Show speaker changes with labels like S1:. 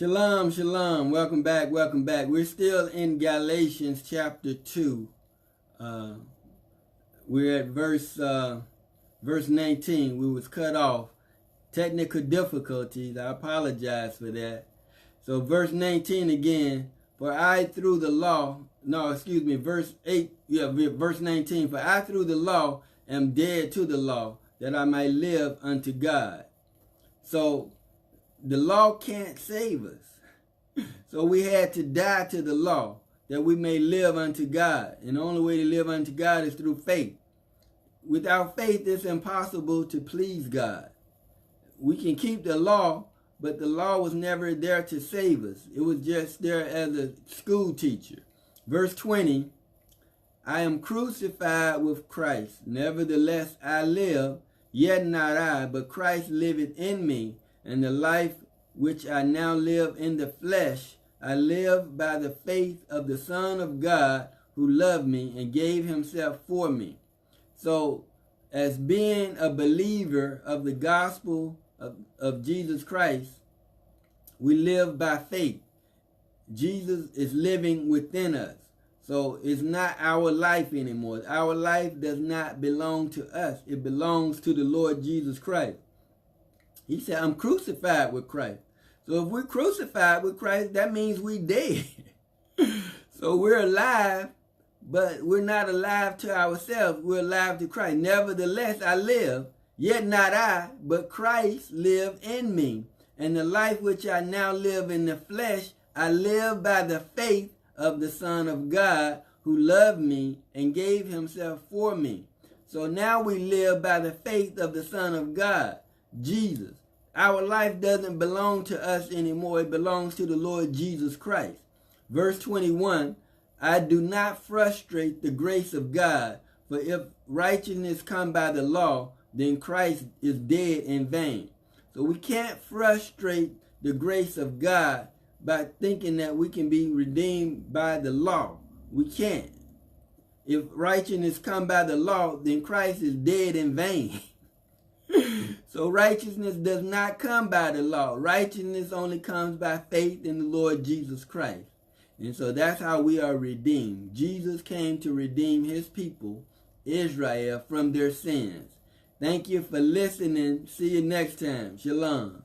S1: Shalom, shalom. Welcome back, welcome back. We're still in Galatians chapter 2. We're at verse 19. We was cut off. Technical difficulties. I apologize for that. So verse 19 again. For I through the law, verse 8, verse 19. For I through the law am dead to the law, that I might live unto God. So the law can't save us. So we had to die to the law that we may live unto God. And the only way to live unto God is through faith. Without faith, it's impossible to please God. We can keep the law, but the law was never there to save us. It was just there as a school teacher. Verse 20, I am crucified with Christ. Nevertheless, I live, yet not I, but Christ liveth in me. And the life which I now live in the flesh, I live by the faith of the Son of God, who loved me and gave himself for me. So, as being a believer of the gospel of Jesus Christ, we live by faith. Jesus is living within us. So, it's not our life anymore. Our life does not belong to us. It belongs to the Lord Jesus Christ. He said, I'm crucified with Christ. So if we're crucified with Christ, that means we dead. So we're alive, but we're not alive to ourselves. We're alive to Christ. Nevertheless, I live, yet not I, but Christ live in me. And the life which I now live in the flesh, I live by the faith of the Son of God, who loved me and gave himself for me. So now we live by the faith of the Son of God, Jesus. Our life doesn't belong to us anymore. It belongs to the Lord Jesus Christ. Verse 21, I do not frustrate the grace of God, for if righteousness come by the law, then Christ is dead in vain. So we can't frustrate the grace of God by thinking that we can be redeemed by the law. We can't. If righteousness come by the law, then Christ is dead in vain. So righteousness does not come by the law. Righteousness only comes by faith in the Lord Jesus Christ. And so that's how we are redeemed. Jesus came to redeem his people, Israel, from their sins. Thank you for listening. See you next time. Shalom.